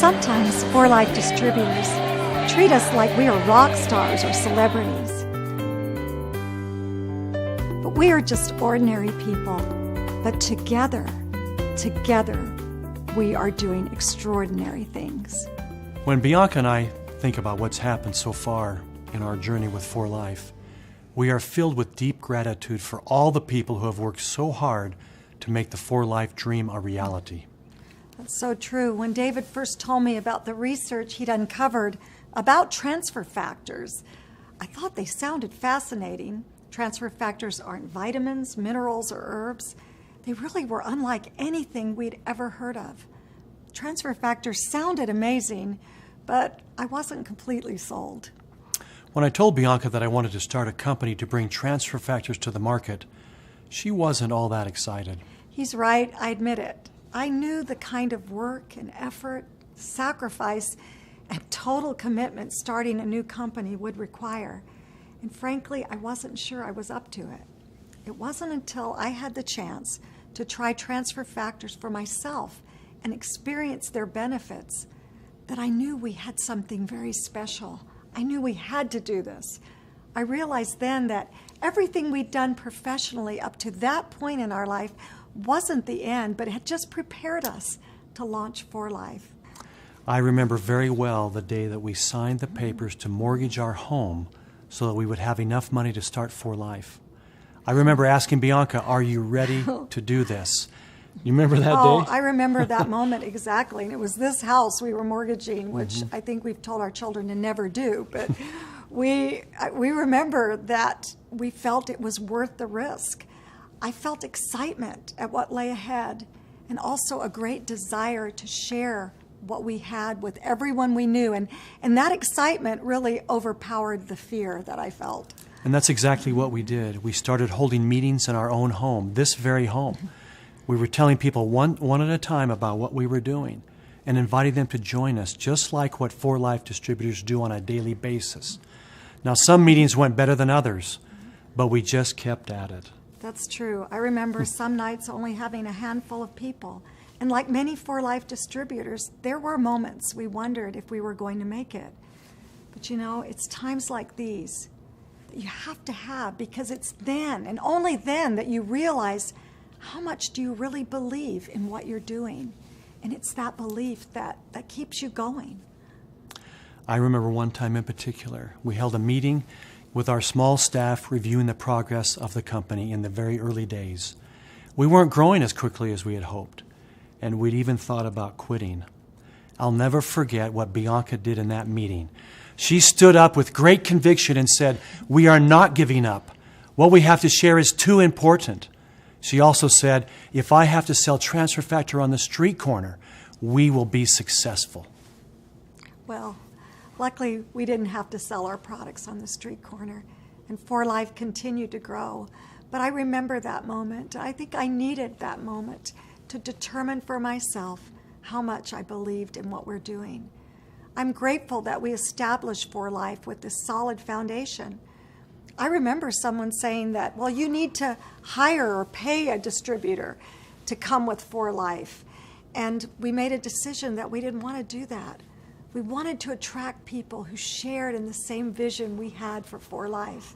Sometimes For Life distributors treat us like we are rock stars or celebrities. But we are just ordinary people. But together, we are doing extraordinary things. When Bianca and I think about what's happened so far in our journey with For Life, we are filled with deep gratitude for all the people who have worked so hard to make the For Life dream a reality. That's so true. When David first told me about the research he'd uncovered about transfer factors, I thought they sounded fascinating. Transfer factors aren't vitamins, minerals, or herbs. They really were unlike anything we'd ever heard of. Transfer factors sounded amazing, but I wasn't completely sold. When I told Bianca that I wanted to start a company to bring transfer factors to the market, she wasn't all that excited. He's right, I admit it. I knew the kind of work and effort, sacrifice, and total commitment starting a new company would require. And frankly, I wasn't sure I was up to it. It wasn't until I had the chance to try transfer factors for myself and experience their benefits that I knew we had something very special. I knew we had to do this. I realized then that everything we'd done professionally up to that point in our life wasn't the end, but it had just prepared us to launch For Life. I remember very well the day that we signed the papers to mortgage our home so that we would have enough money to start For Life. I remember asking Bianca, "Are you ready to do this?" You remember that day? I remember that moment exactly. And it was this house we were mortgaging, which I think we've told our children to never do. But we remember that we felt it was worth the risk. I felt excitement at what lay ahead and also a great desire to share what we had with everyone we knew. And that excitement really overpowered the fear that I felt. And that's exactly what we did. We started holding meetings in our own home, this very home. We were telling people one at a time about what we were doing and inviting them to join us, just like what For Life distributors do on a daily basis. Now, some meetings went better than others, but we just kept at it. That's true. I remember some nights only having a handful of people. And like many For Life distributors, there were moments we wondered if we were going to make it. But you know, it's times like these that you have to have, because it's then and only then that you realize how much do you really believe in what you're doing. And it's that belief that keeps you going. I remember one time in particular, we held a meeting with our small staff reviewing the progress of the company in the very early days. We weren't growing as quickly as we had hoped, and we'd even thought about quitting. I'll never forget what Bianca did in that meeting. She stood up with great conviction and said, "We are not giving up. What we have to share is too important." She also said, "If I have to sell transfer factor on the street corner, we will be successful." Well, luckily, we didn't have to sell our products on the street corner, and For Life continued to grow. But I remember that moment. I think I needed that moment to determine for myself how much I believed in what we're doing. I'm grateful that we established For Life with this solid foundation. I remember someone saying that, well, you need to hire or pay a distributor to come with For Life. And we made a decision that we didn't want to do that. We wanted to attract people who shared in the same vision we had for For Life.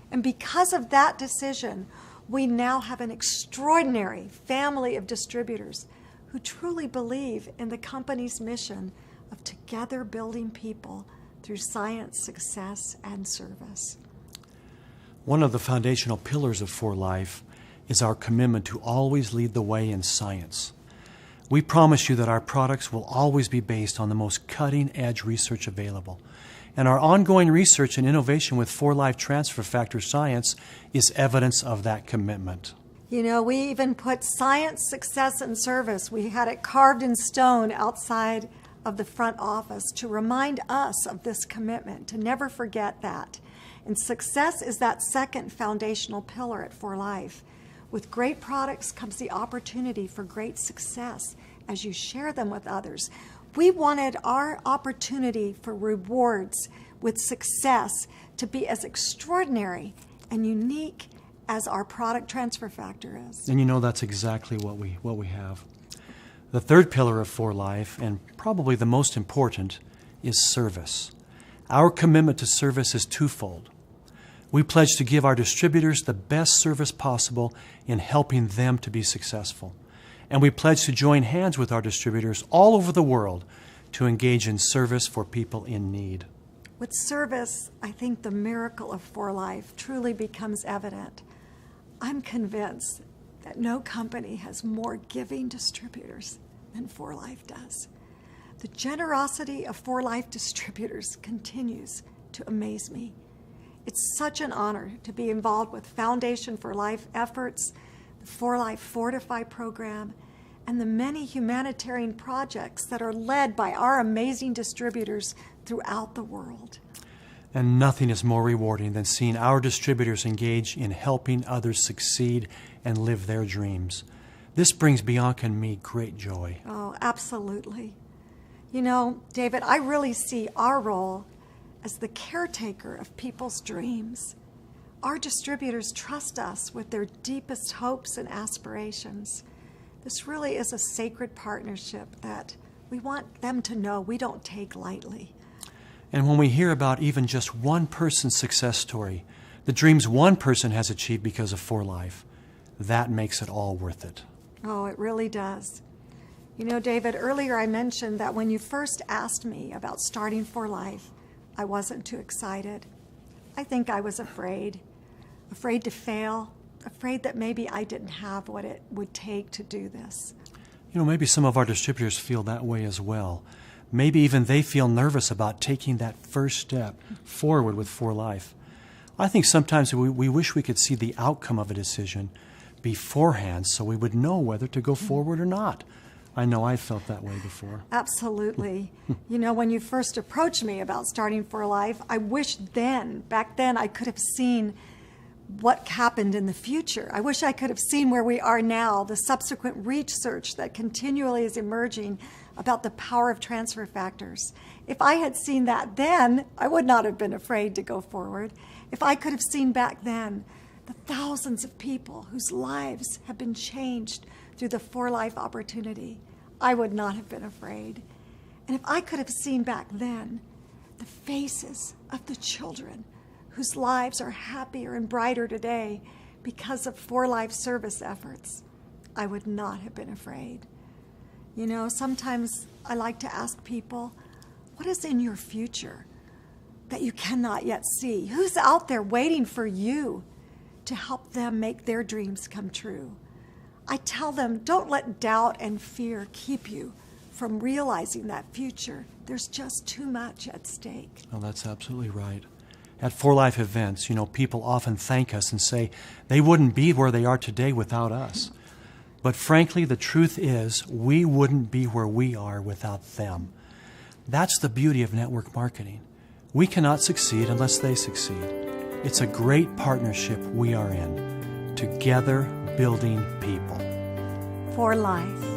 And because of that decision, we now have an extraordinary family of distributors who truly believe in the company's mission of together building people through science, success, and service. One of the foundational pillars of For Life is our commitment to always lead the way in science. We promise you that our products will always be based on the most cutting-edge research available. And our ongoing research and innovation with For Life transfer factor science is evidence of that commitment. You know, we even put science, success, and service. We had it carved in stone outside of the front office to remind us of this commitment, to never forget that. And success is that second foundational pillar at For Life. With great products comes the opportunity for great success as you share them with others. We wanted our opportunity for rewards with success to be as extraordinary and unique as our product transfer factor is. And you know, that's exactly what we have. The third pillar of For Life, and probably the most important, is service. Our commitment to service is twofold. We pledge to give our distributors the best service possible in helping them to be successful. And we pledge to join hands with our distributors all over the world to engage in service for people in need. With service, I think the miracle of For Life truly becomes evident. I'm convinced that no company has more giving distributors than For Life does. The generosity of For Life distributors continues to amaze me. It's such an honor to be involved with Foundation for Life efforts, the For Life Fortify program, and the many humanitarian projects that are led by our amazing distributors throughout the world. And nothing is more rewarding than seeing our distributors engage in helping others succeed and live their dreams. This brings Bianca and me great joy. Oh, absolutely. You know, David, I really see our role as the caretaker of people's dreams. Our distributors trust us with their deepest hopes and aspirations. This really is a sacred partnership that we want them to know we don't take lightly. And when we hear about even just one person's success story, the dreams one person has achieved because of For Life, that makes it all worth it. Oh, it really does. You know, David, earlier I mentioned that when you first asked me about starting For Life, I wasn't too excited. I think I was afraid to fail, afraid that maybe I didn't have what it would take to do this. You know, maybe some of our distributors feel that way as well. Maybe even they feel nervous about taking that first step forward with For Life. I think sometimes we wish we could see the outcome of a decision beforehand so we would know whether to go forward or not. I know I felt that way before. Absolutely. You know, when you first approached me about starting For Life, I wish back then, I could have seen what happened in the future. I wish I could have seen where we are now, the subsequent research that continually is emerging about the power of transfer factors. If I had seen that then, I would not have been afraid to go forward. If I could have seen back then the thousands of people whose lives have been changed through the For Life opportunity, I would not have been afraid. And if I could have seen back then the faces of the children whose lives are happier and brighter today because of For Life service efforts, I would not have been afraid. You know, sometimes I like to ask people, what is in your future that you cannot yet see? Who's out there waiting for you to help them make their dreams come true? I tell them, don't let doubt and fear keep you from realizing that future. There's just too much at stake. Oh, that's absolutely right. At For Life events, you know, people often thank us and say they wouldn't be where they are today without us. But frankly, the truth is we wouldn't be where we are without them. That's the beauty of network marketing. We cannot succeed unless they succeed. It's a great partnership we are in, together building people. For Life.